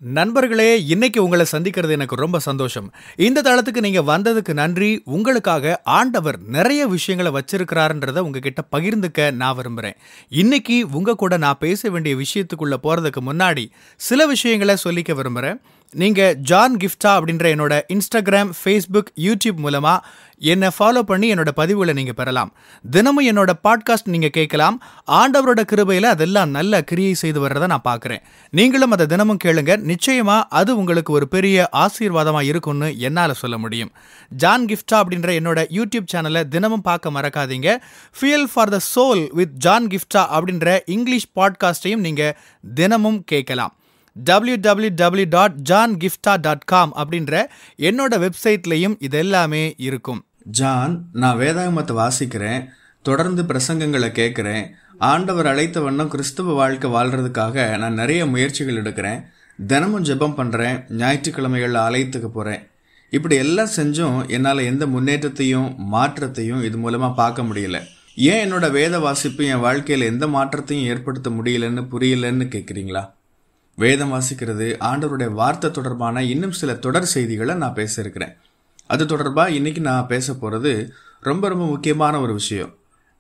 நண்பர்களே, இன்னைக்கு உங்களை சந்திக்கிறது எனக்கு ரொம்ப சந்தோஷம். இந்த தளத்துக்கு நீங்க வந்ததுக்கு நன்றி. உங்களுக்காக ஆண்டவர் நிறைய விஷயங்களை வச்சிருக்கிறாருன்றத உங்ககிட்ட பகிர்ந்துக்க நான் விரும்புறேன். இன்னைக்கு உங்க கூட நான் பேச வேண்டிய விஷயத்துக்குள்ள போறதுக்கு முன்னாடி சில விஷயங்களை சொல்லிக்க விரும்புறேன். நீங்க ஜான் கிஃப்டா அப்படின்ற என்னோட இன்ஸ்டாகிராம், ஃபேஸ்புக், யூடியூப் மூலமா என்னை ஃபாலோ பண்ணி என்னோட பதிவுகளை நீங்க பெறலாம். தினமும் என்னோட பாட்காஸ்ட் நீங்க கேட்கலாம். ஆண்டவரோட கிருபையில அதெல்லாம் நல்ல கிரியை செய்து வர்றதை நான் பார்க்குறேன். நீங்களும் அதை தினமும் கேளுங்க. நிச்சயமா அது உங்களுக்கு ஒரு பெரிய ஆசீர்வாதமா இருக்கும்னு என்னால சொல்ல முடியும். ஜான் கிஃப்டா அப்படின்ற என்னோட யூடியூப் சேனலை தினமும் பார்க்க மறக்காதீங்க. Fuel for the soul with John கிஃப்டா அப்படின்ற இங்கிலீஷ் பாட்காஸ்டையும் நீங்க தினமும் கேட்கலாம். www.johngifta.com அப்படின்ற என்னோட வெப்சைட்லையும் இதெல்லாமே இருக்கும். ஜான், நான் வேதாகமத்தை வாசிக்கிறேன், தொடர்ந்து பிரசங்கங்களை கேட்குறேன், ஆண்டவர் அழைத்த வண்ணம் கிறிஸ்துவ வாழ்க்கை வாழ்றதுக்காக நான் நிறைய முயற்சிகள் எடுக்கிறேன், தினமும் ஜெபம் பண்ணுறேன், ஞாயிற்றுக்கிழமைகளில் ஆலயத்துக்கு போகிறேன். இப்படி எல்லாம் செஞ்சும் என்னால் எந்த முன்னேற்றத்தையும் மாற்றத்தையும் இது மூலமாக பார்க்க முடியல. ஏன் என்னோட வேத வாசிப்பு என் வாழ்க்கையில் எந்த மாற்றத்தையும் ஏற்படுத்த முடியலன்னு புரியலன்னு கேட்குறீங்களா? வேதம் வாசிக்கிறது, ஆண்டவருடைய வார்த்தை தொடர்பான இன்னும் சில தொடர் செய்திகளை நான் பேச இருக்கிறேன். அது தொடர்பாக இன்னைக்கு நான் பேச போகிறது ரொம்ப ரொம்ப முக்கியமான ஒரு விஷயம்.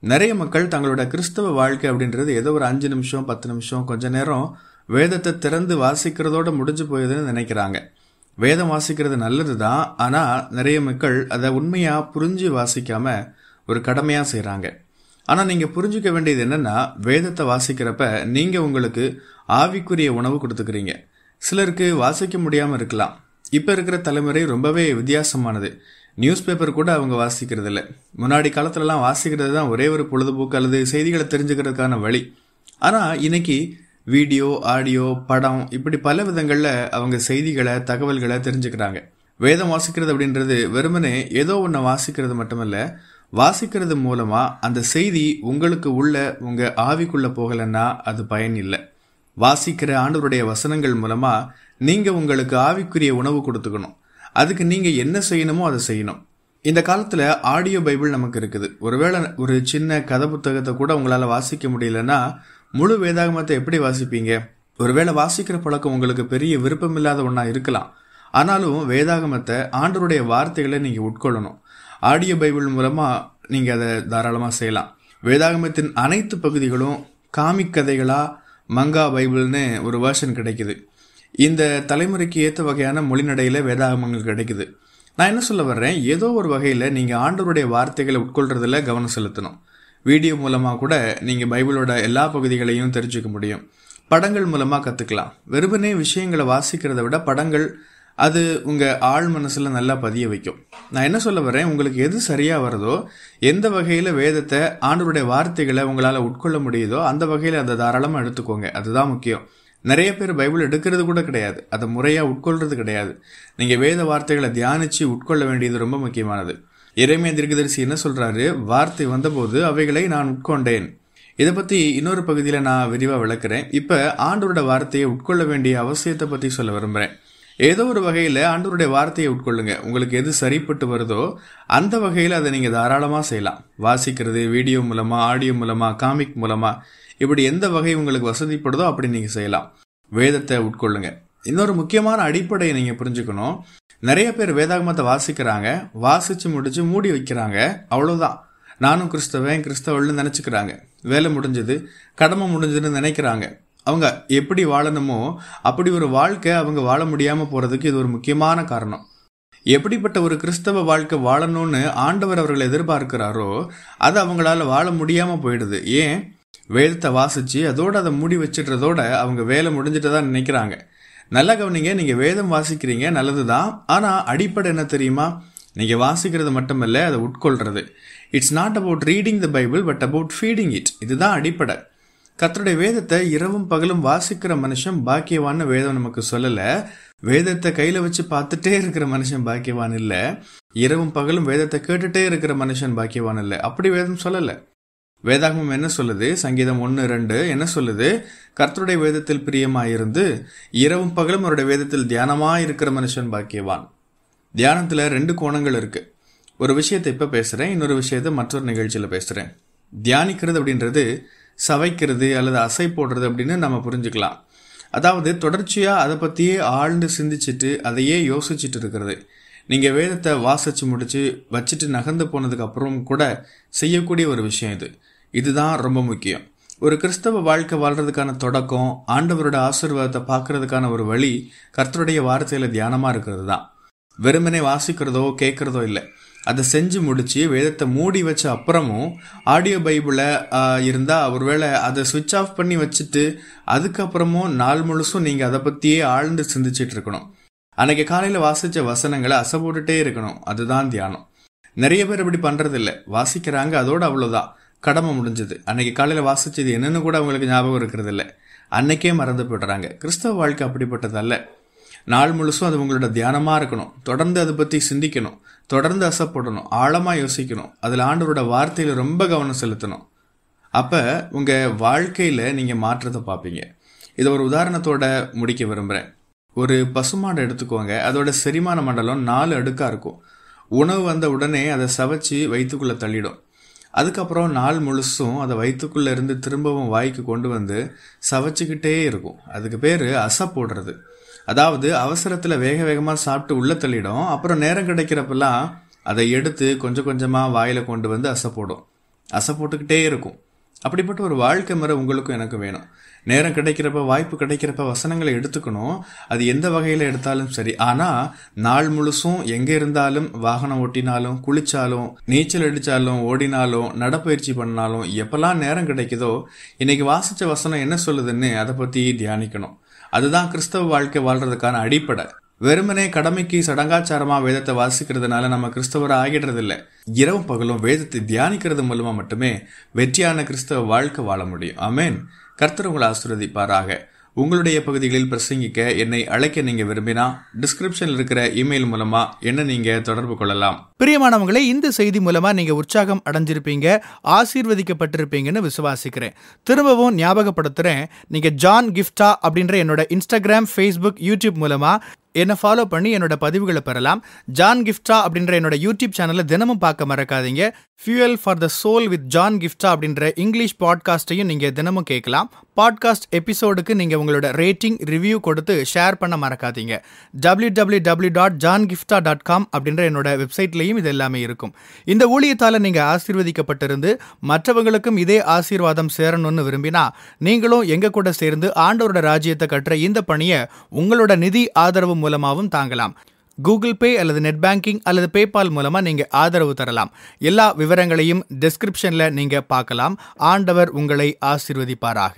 நிறைய மக்கள் தங்களோட கிறிஸ்தவ வாழ்க்கை அப்படின்றது ஏதோ ஒரு 5 நிமிஷம் 10 நிமிஷம் கொஞ்ச நேரம் வேதத்தை திறந்து வாசிக்கிறதோட முடிஞ்சு போயுதுன்னு நினைக்கிறாங்க. வேதம் வாசிக்கிறது நல்லது தான், ஆனால் நிறைய மக்கள் அதை உண்மையாக புரிஞ்சு வாசிக்காம ஒரு கடமையாக செய்கிறாங்க. ஆனால் நீங்கள் புரிஞ்சுக்க வேண்டியது என்னென்னா, வேதத்தை வாசிக்கிறப்ப நீங்கள் உங்களுக்கு ஆவிக்குரிய உணவு கொடுத்துக்கிறீங்க. சிலருக்கு வாசிக்க முடியாமல் இருக்கலாம். இப்போ இருக்கிற தலைமுறை ரொம்பவே வித்தியாசமானது. நியூஸ் பேப்பர் கூட அவங்க வாசிக்கிறது இல்லை. முன்னாடி காலத்துலலாம் வாசிக்கிறது தான் ஒரே ஒரு பொழுதுபோக்கு அல்லது செய்திகளை தெரிஞ்சுக்கிறதுக்கான வழி. ஆனால் இன்னைக்கு வீடியோ, ஆடியோ, படம் இப்படி பல விதங்களில் அவங்க செய்திகளை, தகவல்களை தெரிஞ்சுக்கிறாங்க. வேதம் வாசிக்கிறது அப்படின்றது வெறுமனே ஏதோ ஒன்று வாசிக்கிறது மட்டுமல்ல, வாசிக்கிறது மூலமா அந்த செய்தி உங்களுக்கு உள்ள உங்க ஆவிக்குள்ள போகலன்னா அது பயன் இல்லை. வாசிக்கிற ஆண்டவருடைய வசனங்கள் மூலமா நீங்க உங்களுக்கு ஆவிக்குரிய உணவு கொடுத்துக்கணும். அதுக்கு நீங்க என்ன செய்யணுமோ அதை செய்யணும். இந்த காலத்துல ஆடியோ பைபிள் நமக்கு இருக்குது. ஒருவேளை ஒரு சின்ன கதை புத்தகத்தை கூட உங்களால வாசிக்க முடியலன்னா முழு வேதாகமத்தை எப்படி வாசிப்பீங்க? ஒருவேளை வாசிக்கிற பழக்கம் உங்களுக்கு பெரிய விருப்பம் இல்லாத ஒன்றா இருக்கலாம். ஆனாலும் வேதாகமத்தை, ஆண்டவருடைய வார்த்தைகளை நீங்க உட்கொள்ளணும். ஆடியோ பைபிள் மூலமா நீங்க அதை தாராளமா செய்யலாம். வேதாகமத்தின் அனைத்து பகுதிகளும் காமிக் கதைகளா மங்கா பைபிள்னு ஒரு வெர்ஷன் கிடைக்குது. இந்த தலைமுறைக்கு ஏற்ற வகையான மொழிநடையில வேதாகமங்கள் கிடைக்குது. நான் என்ன சொல்ல வர்றேன், ஏதோ ஒரு வகையில நீங்க ஆண்டவருடைய வார்த்தைகளை உட்கொள்றதுல கவனம் செலுத்தணும். வீடியோ மூலமா கூட நீங்க பைபிளோட எல்லா பகுதிகளையும் தெரிஞ்சுக்க முடியும். படங்கள் மூலமா கத்துக்கலாம். வெறுமனே விஷயங்களை வாசிக்கிறத விட படங்கள் அது உங்க ஆழ் மனசுல நல்லா பதிய வைக்கும். நான் என்ன சொல்ல வரேன், உங்களுக்கு எது சரியா வருதோ, எந்த வகையில வேதத்தை, ஆண்டவருடைய வார்த்தைகளை உங்களால உட்கொள்ள முடியுதோ அந்த வகையில அதை தாராளமா எடுத்துக்கோங்க. அதுதான் முக்கியம். நிறைய பேர் பைபிள் எடுக்கிறது கூட கிடையாது, அதை முறையா உட்கொள்றது கிடையாது. நீங்க வேத வார்த்தைகளை தியானிச்சு உட்கொள்ள வேண்டியது ரொம்ப முக்கியமானது. எரேமியா தீர்க்கதரிசி என்ன சொல்றாரு, வார்த்தை வந்தபோது அவைகளை நான் உட்கொண்டேன். இதை பத்தி இன்னொரு பகுதியில நான் விரிவா விளக்குறேன். இப்ப ஆண்டவரோட வார்த்தையை உட்கொள்ள வேண்டிய அவசியத்தை பத்தி சொல்ல விரும்புறேன். ஏதோ ஒரு வகையில ஆண்டவருடைய வார்த்தையை உட்கொள்ளுங்க. உங்களுக்கு எது சரிப்பட்டு வருதோ அந்த வகையில அதை நீங்க தாராளமா செய்யலாம். வாசிக்கிறது, வீடியோ மூலமா, ஆடியோ மூலமா, காமிக் மூலமா, இப்படி எந்த வகை உங்களுக்கு வசதிப்படுதோ அப்படி நீங்க செய்யலாம். வேதத்தை உட்கொள்ளுங்க. இன்னொரு முக்கியமான அடிப்படையை நீங்க புரிஞ்சுக்கணும். நிறைய பேர் வேதாகமத்தை வாசிக்கிறாங்க, வாசிச்சு முடிச்சு மூடி வைக்கிறாங்க, அவ்வளவுதான். நானும் கிறிஸ்தவள்னு நினைச்சுக்கிறாங்க. வேலை முடிஞ்சது, கடமை முடிஞ்சதுன்னு நினைக்கிறாங்க. அவங்க எப்படி வாழணுமோ அப்படி ஒரு வாழ்க்கை அவங்க வாழ முடியாம போறதுக்கு இது ஒரு முக்கியமான காரணம். எப்படிப்பட்ட ஒரு கிறிஸ்தவ வாழ்க்கை வாழணும்னு ஆண்டவர் அவர்களை எதிர்பார்க்கிறாரோ அது அவங்களால வாழ முடியாம போயிடுது. ஏன்? வேதத்தை வாசிச்சு அதோட அதை மூடி வச்சிடுறதோட அவங்க வேலை முடிஞ்சிட்டதான் நினைக்கிறாங்க. நல்லா கவனிங்க, நீங்க வேதம் வாசிக்கிறீங்க, நல்லதுதான். ஆனா அடிப்படை என்ன தெரியுமா? நீங்க வாசிக்கிறது மட்டுமல்ல, அதை உட்கொள்றது. It's not about reading the Bible but about feeding it. இதுதான் அடிப்படை. கர்த்தருடைய வேதத்தை இரவும் பகலும் வாசிக்கிற மனுஷன் பாக்கியவான்னு வேதம் நமக்கு சொல்லல. வேதத்தை கையில வச்சு பார்த்துட்டே இருக்கிற மனுஷன் பாக்கியவான் இல்ல. இரவும் பகலும் வேதத்தை கேட்டுட்டே இருக்கிற மனுஷன் பாக்கியவான் இல்ல. அப்படி வேதம் சொல்லல. வேதாகமம் என்ன சொல்லுது? சங்கீதம் 1:2 என்ன சொல்லுது? கர்த்தருடைய வேதத்தில் பிரியமாயிருந்து இரவும் பகலும் அவருடைய வேதத்தில் தியானமாய் இருக்கிற மனுஷன் பாக்கியவான். தியானத்துல 2 கோணங்கள் இருக்கு. ஒரு விஷயத்தை இப்ப பேசுறேன், இன்னொரு விஷயத்த மற்றொரு நிகழ்ச்சியில பேசுறேன். தியானிக்கிறது அப்படின்றது சவைக்கிறது அல்லது அசை போடுறது அப்படின்னு நம்ம புரிஞ்சுக்கலாம். அதாவது தொடர்ச்சியாக அதை பற்றியே ஆழ்ந்து சிந்திச்சுட்டு அதையே யோசிச்சுட்டு இருக்கிறது. நீங்கள் வேதத்தை வாசித்து முடித்து வச்சுட்டு நகர்ந்து போனதுக்கு அப்புறம் கூட செய்யக்கூடிய ஒரு விஷயம் இது. இதுதான் ரொம்ப முக்கியம். ஒரு கிறிஸ்தவ வாழ்க்கை வாழ்றதுக்கான தொடக்கம், ஆண்டவரோட ஆசீர்வாதத்தை பார்க்கறதுக்கான ஒரு வழி கர்த்தருடைய வார்த்தையில் தியானமாக இருக்கிறது தான். வெறுமனே வாசிக்கிறதோ கேட்குறதோ இல்லை. அதை செஞ்சு முடிச்சு வேதத்தை மூடி வச்ச அப்புறமும் ஆடியோ பைபிளில் இருந்தால் ஒருவேளை அதை சுவிட்ச் ஆஃப் பண்ணி வச்சுட்டு அதுக்கப்புறமும் நாள் முழுசும் நீங்கள் அதை பற்றியே ஆழ்ந்து சிந்திச்சுட்டு இருக்கணும். அன்னைக்கு காலையில் வாசித்த வசனங்களை அசை போட்டுட்டே இருக்கணும். அதுதான் தியானம். நிறைய பேர் இப்படி பண்ணுறதில்ல. வாசிக்கிறாங்க, அதோடு அவ்வளோதான், கடமை முடிஞ்சது. அன்னைக்கு காலையில் வாசிச்சது என்னன்னு கூட அவங்களுக்கு ஞாபகம் இருக்கிறது இல்லை. அன்னைக்கே மறந்து போய்ட்டுறாங்க. கிறிஸ்தவ வாழ்க்கை அப்படிப்பட்டதல்ல. நாள் முழுசும் அது உங்களோட தியானமாக இருக்கணும். தொடர்ந்து அதை பற்றி சிந்திக்கணும், தொடர்ந்து அசைப்படணும், ஆழமாக யோசிக்கணும், அதில் ஆண்டவரோட வார்த்தையில் ரொம்ப கவனம் செலுத்தணும். அப்போ உங்கள் வாழ்க்கையில் நீங்கள் மாற்றத்தை பார்ப்பீங்க. இதை ஒரு உதாரணத்தோட முடிக்க விரும்புகிறேன். ஒரு பசுமாடை எடுத்துக்கோங்க. அதோட செரிமான மண்டலம் 4 அடுக்காக இருக்கும். உணவு வந்த உடனே அதை சவைச்சு வயிற்றுக்குள்ளே தள்ளிடும். அதுக்கப்புறம் நாள் முழுசும் அதை வயிற்றுக்குள்ளே இருந்து திரும்பவும் வாய்க்கு கொண்டு வந்து சவைச்சிக்கிட்டே இருக்கும். அதுக்கு பேர் அசை போடுறது. அதாவது அவசரத்தில் வேக வேகமாக சாப்பிட்டு உள்ளே தள்ளிடும். அப்புறம் நேரம் கிடைக்கிறப்பெல்லாம் அதை எடுத்து கொஞ்சம் கொஞ்சமாக வாயில் கொண்டு வந்து அசை போடும். அசை போட்டுக்கிட்டே இருக்கும். அப்படிப்பட்ட ஒரு வாழ்க்கை முறை உங்களுக்கும் எனக்கு வேணும். நேரம் கிடைக்கிறப்ப, வாய்ப்பு கிடைக்கிறப்ப வசனங்களை எடுத்துக்கணும். அது எந்த வகையில் எடுத்தாலும் சரி. ஆனால் நாள் முழுசும் எங்கே இருந்தாலும், வாகனம் ஓட்டினாலும், குளிச்சாலும், நீச்சல் அடித்தாலும், ஓடினாலும், நடப்பயிற்சி பண்ணாலும், எப்பெல்லாம் நேரம் கிடைக்குதோ இன்னைக்கு வாசித்த வசனம் என்ன சொல்லுதுன்னு அதை பற்றி தியானிக்கணும். அதுதான் கிறிஸ்தவ வாழ்க்கை வாழ்றதுக்கான அடிப்படை. வெறுமனே கடமைக்கு சடங்காச்சாரமா வேதத்தை வாசிக்கிறதுனால நம்ம கிறிஸ்தவரை ஆகிடுறது இல்லை. இரவும் பகலும் வேதத்தை தியானிக்கிறது மூலமா மட்டுமே வெற்றியான கிறிஸ்தவ வாழ்க்கை வாழ முடியும். ஆமேன். கர்த்தர் உங்களை ஆசீர்வதிப்பாராக. உங்களுடைய பகுதிகளில் பிரசங்கிக்க என்னை அழைக்க நீங்க விரும்பினா டிஸ்கிரிப்ஷன்ல இருக்கிற இமெயில் மூலமா என்ன நீங்க தொடர்பு கொள்ளலாம். பிரியமானவங்களே, இந்த செய்தி மூலமா நீங்க உற்சாகம் அடைஞ்சிருப்பீங்க, ஆசீர்வதிக்கப்பட்டிருப்பீங்கன்னு விசுவாசிக்கிறேன். திரும்பவும் ஞாபகப்படுத்துறேன், நீங்க ஜான் கிஃப்டா அப்படின்ற என்னோட இன்ஸ்டாகிராம், ஃபேஸ்புக், யூடியூப் மூலமா என்னை ஃபாலோ பண்ணி என்னோட பதிவுகளை பெறலாம். ஜான் கிஃப்டா அப்படின்ற என்னோட யூடியூப் சேனலை தினமும் பார்க்க மறக்காதீங்க. Fuel for the soul with John கிஃப்டா அப்படின்ற இங்கிலீஷ் பாட்காஸ்டையும் நீங்கள் தினமும் கேட்கலாம். பாட்காஸ்ட் எபிசோடுக்கு நீங்கள் உங்களோட ரேட்டிங், ரிவ்யூ கொடுத்து ஷேர் பண்ண மறக்காதீங்க. www.johngifta.com அப்படின்ற என்னோட வெப்சைட்லையும் இது எல்லாமே இருக்கும். இந்த ஊழியத்தால் நீங்கள் ஆசீர்வதிக்கப்பட்டிருந்து மற்றவங்களுக்கும் இதே ஆசீர்வாதம் சேரணும்னு விரும்பினா நீங்களும் எங்க கூட சேர்ந்து ஆண்டவரோட ராஜ்யத்தை கட்டுற இந்த பணியை உங்களோட நிதி ஆதரவு மூலமாகவும் தாங்கலாம். கூகுள் பே அல்லது நெட் பேங்கிங் அல்லது பேபால் மூலமா நீங்க ஆதரவு தரலாம். எல்லா விவரங்களையும் டிஸ்கிரிப்ஷன்ல நீங்க பார்க்கலாம். ஆண்டவர் உங்களை ஆசீர்வதிப்பாராக.